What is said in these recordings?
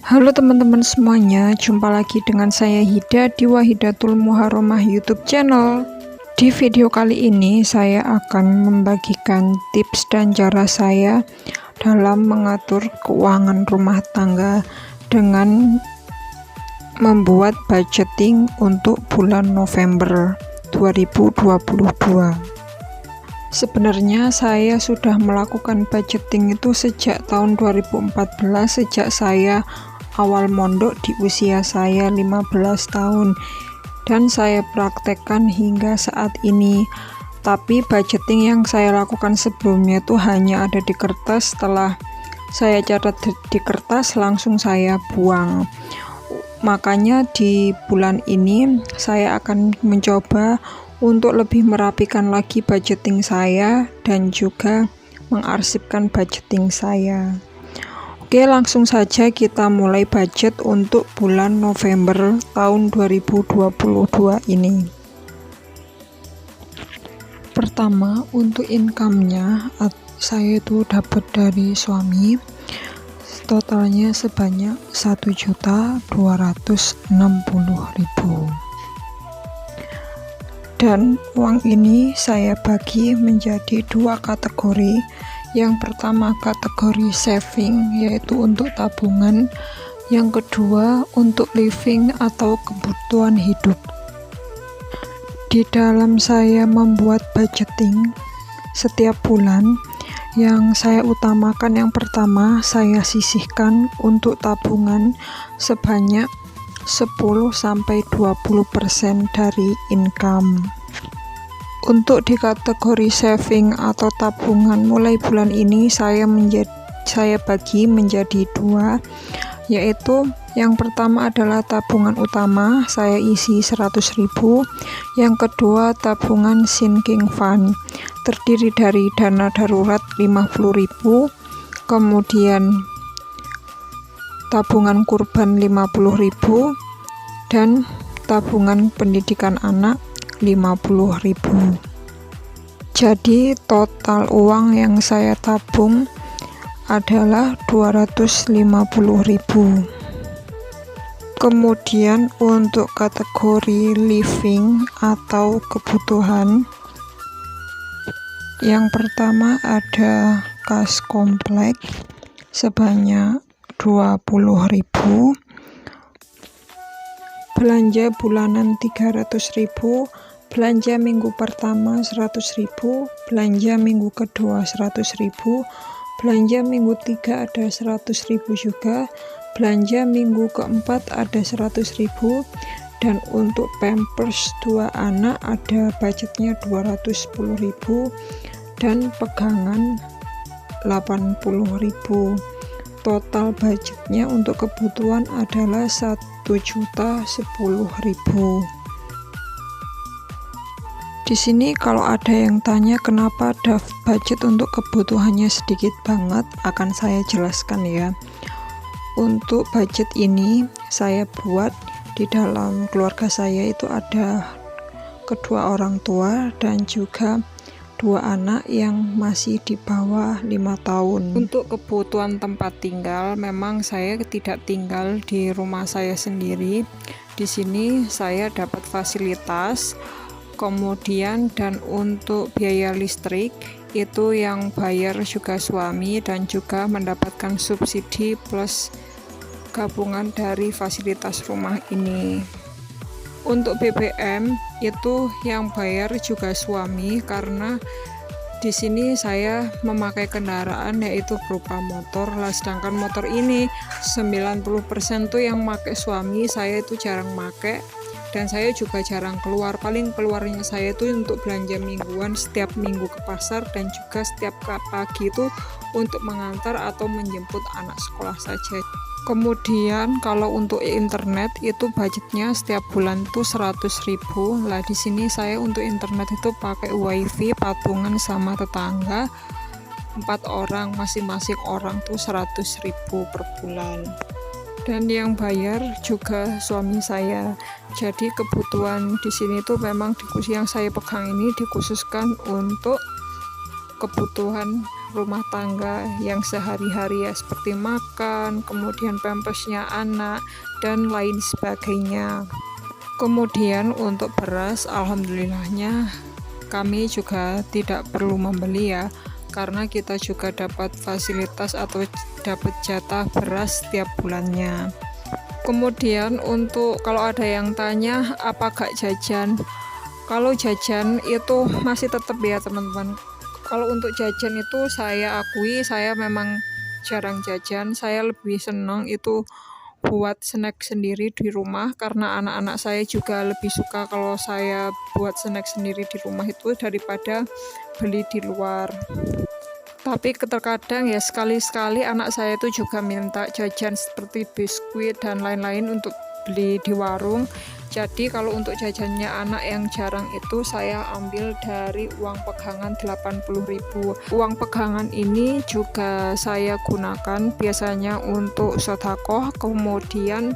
Halo teman-teman semuanya, jumpa lagi dengan saya Hida di Wahidatul Muharramah YouTube channel. Di video kali ini saya akan membagikan tips dan cara saya dalam mengatur keuangan rumah tangga dengan membuat budgeting untuk bulan November 2022. Sebenarnya saya sudah melakukan budgeting itu sejak tahun 2014, sejak saya awal mondok di usia saya 15 tahun, dan saya praktekkan hingga saat ini. Tapi budgeting yang saya lakukan sebelumnya itu hanya ada di kertas. Setelah saya catat di kertas langsung saya buang. Makanya di bulan ini saya akan mencoba untuk lebih merapikan lagi budgeting saya dan juga mengarsipkan budgeting saya. Oke, langsung saja kita mulai budget untuk bulan November tahun 2022 ini. Pertama, untuk income-nya saya itu dapat dari suami, totalnya sebanyak 1.260.000. Dan uang ini saya bagi menjadi dua kategori. Yang pertama kategori saving, yaitu untuk tabungan. Yang kedua untuk living atau kebutuhan hidup. Di dalam saya membuat budgeting setiap bulan, yang saya utamakan yang pertama saya sisihkan untuk tabungan sebanyak 10-20% dari income. Untuk di kategori saving atau tabungan mulai bulan ini saya bagi menjadi dua, yaitu yang pertama adalah tabungan utama, saya isi 100.000. Yang kedua tabungan sinking fund, terdiri dari dana darurat 50.000, kemudian tabungan kurban 50.000, dan tabungan pendidikan anak 50.000. Jadi total uang yang saya tabung adalah 250.000. Kemudian untuk kategori living atau kebutuhan, yang pertama ada kas komplek sebanyak 20.000, belanja bulanan 300.000, belanja minggu pertama 100.000, belanja minggu kedua 100.000, belanja minggu 3 ada 100.000 juga, belanja minggu keempat ada 100.000, dan untuk pampers 2 anak ada budgetnya 210.000, dan pegangan 80.000. Total budgetnya untuk kebutuhan adalah 1.010.000. Di sini kalau ada yang tanya kenapa ada budget untuk kebutuhannya sedikit banget, akan saya jelaskan ya. Untuk budget ini saya buat di dalam keluarga saya itu ada kedua orang tua dan juga 2 anak yang masih di bawah 5 tahun. Untuk kebutuhan tempat tinggal, memang saya tidak tinggal di rumah saya sendiri. Di sini saya dapat fasilitas, kemudian dan untuk biaya listrik itu yang bayar juga suami dan juga mendapatkan subsidi plus gabungan dari fasilitas rumah ini. Untuk BBM itu yang bayar juga suami, karena di sini saya memakai kendaraan yaitu berupa motor lah, sedangkan motor ini 90% tuh yang pakai suami, saya itu jarang pakai dan saya juga jarang keluar. Paling keluarnya saya itu untuk belanja mingguan setiap minggu ke pasar, dan juga setiap pagi itu untuk mengantar atau menjemput anak sekolah saja. Kemudian kalau untuk internet itu budgetnya setiap bulan tuh 100.000. Lah di sini saya untuk internet itu pakai wifi patungan sama tetangga 4 orang, masing-masing orang tuh 100.000 per bulan. Dan yang bayar juga suami saya. Jadi kebutuhan di sini tuh memang yang saya pegang ini dikhususkan untuk kebutuhan rumah tangga yang sehari-hari ya, seperti makan, kemudian pampasnya anak, dan lain sebagainya. Kemudian untuk beras, alhamdulillahnya kami juga tidak perlu membeli ya, karena kita juga dapat fasilitas atau dapat jatah beras setiap bulannya. Kemudian untuk kalau ada yang tanya apa gak jajan, kalau jajan itu masih tetap ya teman-teman. Kalau untuk jajan itu saya akui saya memang jarang jajan, saya lebih senang itu buat snack sendiri di rumah, karena anak-anak saya juga lebih suka kalau saya buat snack sendiri di rumah itu daripada beli di luar. Tapi terkadang ya sekali-sekali anak saya itu juga minta jajan seperti biskuit dan lain-lain untuk beli di warung. Jadi kalau untuk jajannya anak yang jarang itu saya ambil dari uang pegangan 80.000. Uang pegangan ini juga saya gunakan biasanya untuk sedekah, kemudian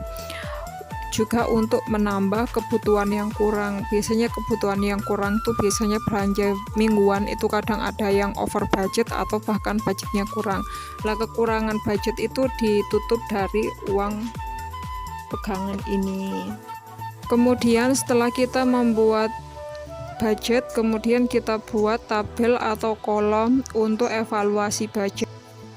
juga untuk menambah kebutuhan yang kurang. Biasanya kebutuhan yang kurang tuh biasanya belanja mingguan itu kadang ada yang over budget atau bahkan budgetnya kurang. Lah kekurangan budget itu ditutup dari uang pegangan ini. Kemudian setelah kita membuat budget, kemudian kita buat tabel atau kolom untuk evaluasi budget.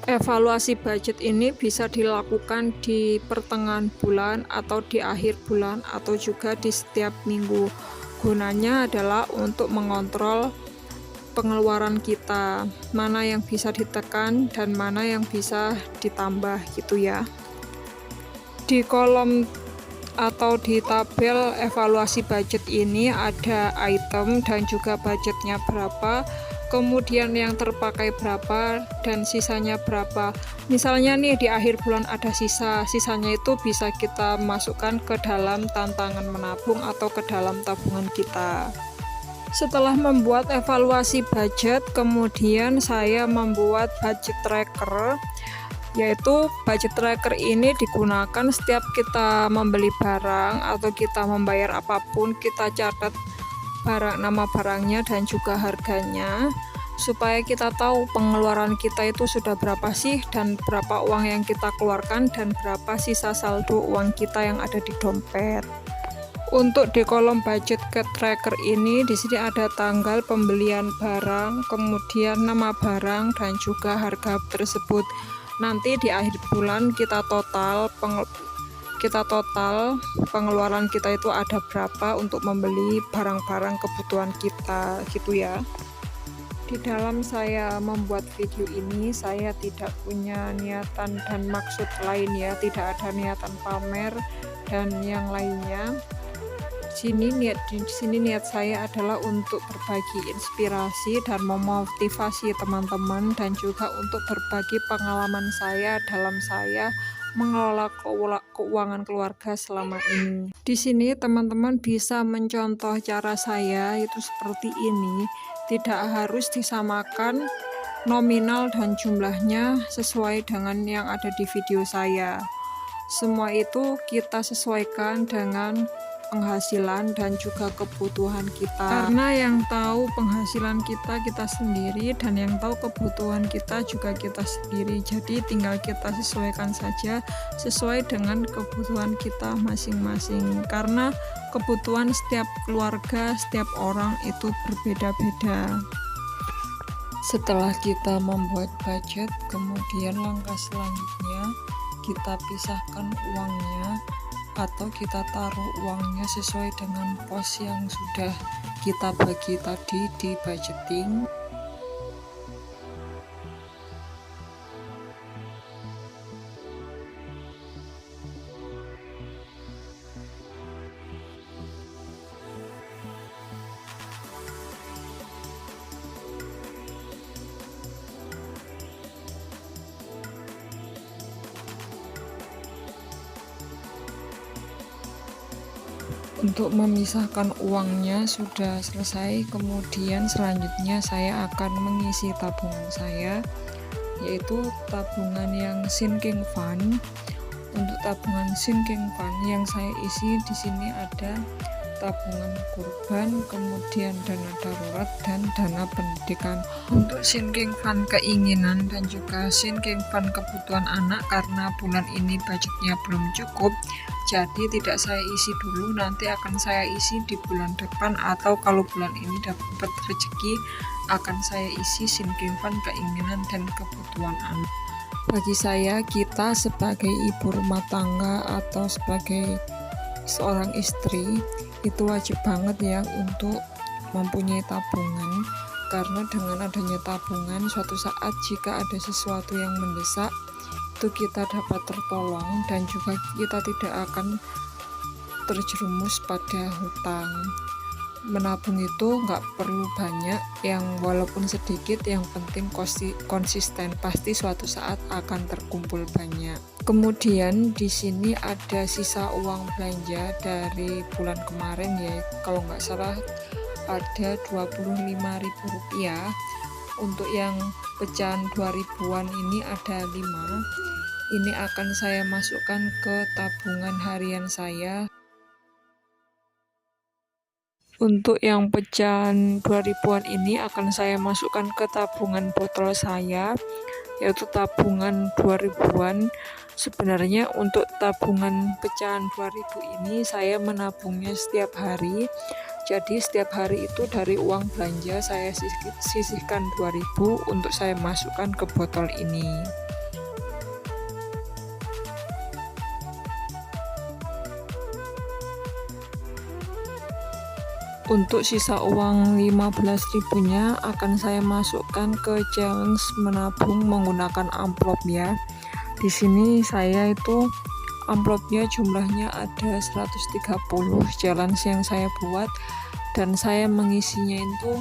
Evaluasi budget ini bisa dilakukan di pertengahan bulan atau di akhir bulan atau juga di setiap minggu. Gunanya adalah untuk mengontrol pengeluaran kita, mana yang bisa ditekan dan mana yang bisa ditambah gitu ya. Di kolom atau di tabel evaluasi budget ini ada item dan juga budgetnya berapa, kemudian yang terpakai berapa dan sisanya berapa. Misalnya nih di akhir bulan ada sisanya itu bisa kita masukkan ke dalam tantangan menabung atau ke dalam tabungan kita. Setelah membuat evaluasi budget, kemudian saya membuat budget tracker, yaitu budget tracker ini digunakan setiap kita membeli barang atau kita membayar apapun, kita catat nama barangnya dan juga harganya, supaya kita tahu pengeluaran kita itu sudah berapa sih dan berapa uang yang kita keluarkan dan berapa sisa saldo uang kita yang ada di dompet. Untuk di kolom budget tracker ini di sini ada tanggal pembelian barang, kemudian nama barang dan juga harga tersebut. Nanti di akhir bulan kita total pengeluaran kita itu ada berapa untuk membeli barang-barang kebutuhan kita gitu ya. Di dalam saya membuat video ini saya tidak punya niatan dan maksud lain ya, tidak ada niatan pamer dan yang lainnya. Di sini niat saya adalah untuk berbagi inspirasi dan memotivasi teman-teman, dan juga untuk berbagi pengalaman saya dalam saya mengelola keuangan keluarga selama ini. Di sini teman-teman bisa mencontoh cara saya itu seperti ini, tidak harus disamakan nominal dan jumlahnya sesuai dengan yang ada di video saya. Semua itu kita sesuaikan dengan penghasilan dan juga kebutuhan kita, karena yang tahu penghasilan kita sendiri dan yang tahu kebutuhan kita juga kita sendiri. Jadi tinggal kita sesuaikan saja sesuai dengan kebutuhan kita masing-masing, karena kebutuhan setiap keluarga, setiap orang itu berbeda-beda. Setelah kita membuat budget, kemudian langkah selanjutnya kita pisahkan uangnya atau kita taruh uangnya sesuai dengan pos yang sudah kita bagi tadi di budgeting. Untuk memisahkan uangnya sudah selesai, kemudian selanjutnya saya akan mengisi tabungan saya, yaitu tabungan yang sinking fund. Untuk tabungan sinking fund yang saya isi di sini ada tabungan kurban, kemudian dana darurat, dan dana pendidikan. Untuk sinking fund keinginan dan juga sinking fund kebutuhan anak, karena bulan ini budgetnya belum cukup, jadi tidak saya isi dulu, nanti akan saya isi di bulan depan, atau kalau bulan ini dapat rezeki akan saya isi sinking fund keinginan dan kebutuhan anak. Bagi saya, kita sebagai ibu rumah tangga atau sebagai seorang istri itu wajib banget ya untuk mempunyai tabungan, karena dengan adanya tabungan suatu saat jika ada sesuatu yang mendesak itu kita dapat tertolong, dan juga kita tidak akan terjerumus pada hutang. Menabung itu nggak perlu banyak, yang walaupun sedikit, yang penting konsisten, pasti suatu saat akan terkumpul banyak. Kemudian di sini ada sisa uang belanja dari bulan kemarin ya, kalau nggak salah ada Rp25.000. Untuk yang pecahan 2000-an ini ada 5. Ini akan saya masukkan ke tabungan harian saya. Untuk yang pecahan 2000-an ini akan saya masukkan ke tabungan botol saya, yaitu tabungan 2000-an. Sebenarnya untuk tabungan pecahan 2000 ini saya menabungnya setiap hari. Jadi setiap hari itu dari uang belanja saya sisihkan 2000 untuk saya masukkan ke botol ini. Untuk sisa uang 15.000-nya akan saya masukkan ke challenge menabung menggunakan amplop ya. Di sini saya itu amplopnya jumlahnya ada 130 challenge yang saya buat, dan saya mengisinya itu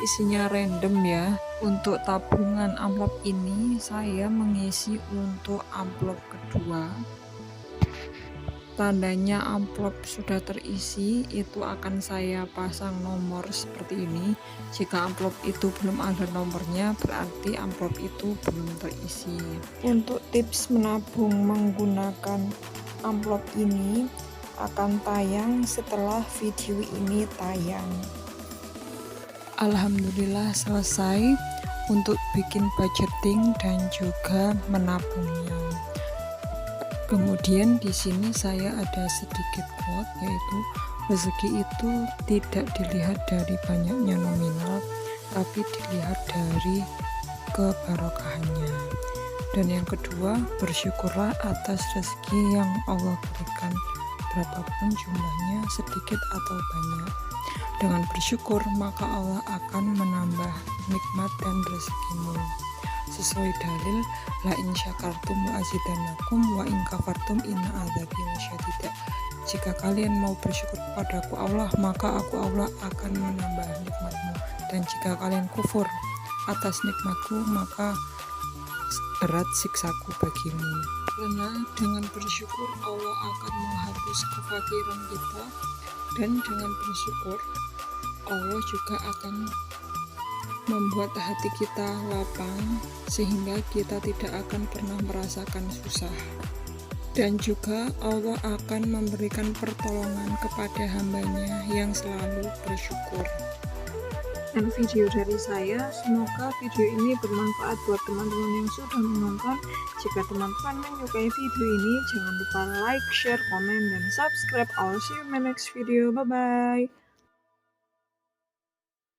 isinya random ya. Untuk tabungan amplop ini saya mengisi untuk amplop kedua. Tandanya amplop sudah terisi itu akan saya pasang nomor seperti ini. Jika amplop itu belum ada nomornya, berarti amplop itu belum terisi. Untuk tips menabung menggunakan amplop ini akan tayang setelah video ini tayang. Alhamdulillah selesai untuk bikin budgeting dan juga menabungnya. Kemudian di sini saya ada sedikit quote, yaitu rezeki itu tidak dilihat dari banyaknya nominal, tapi dilihat dari keberkahannya. Dan yang kedua, bersyukurlah atas rezeki yang Allah berikan, berapapun jumlahnya, sedikit atau banyak. Dengan bersyukur maka Allah akan menambah nikmat dan rezekimu. Sesuai dalil, la in syakartum wa azidannakum wa in kafartum inna adzabi lasyadid. Jika kalian mau bersyukur kepadaku Allah, maka aku Allah akan menambah nikmatmu, dan jika kalian kufur atas nikmatku, maka berat siksaku bagimu. Karena dengan bersyukur Allah akan menghapus kefakiran kita, dan dengan bersyukur Allah juga akan membuat hati kita lapang, sehingga kita tidak akan pernah merasakan susah. Dan juga Allah akan memberikan pertolongan kepada hambanya yang selalu bersyukur. Dan video dari saya, semoga video ini bermanfaat buat teman-teman yang sudah menonton. Jika teman-teman menyukai video ini, jangan lupa like, share, komen, dan subscribe. I'll see you in my next video. Bye bye.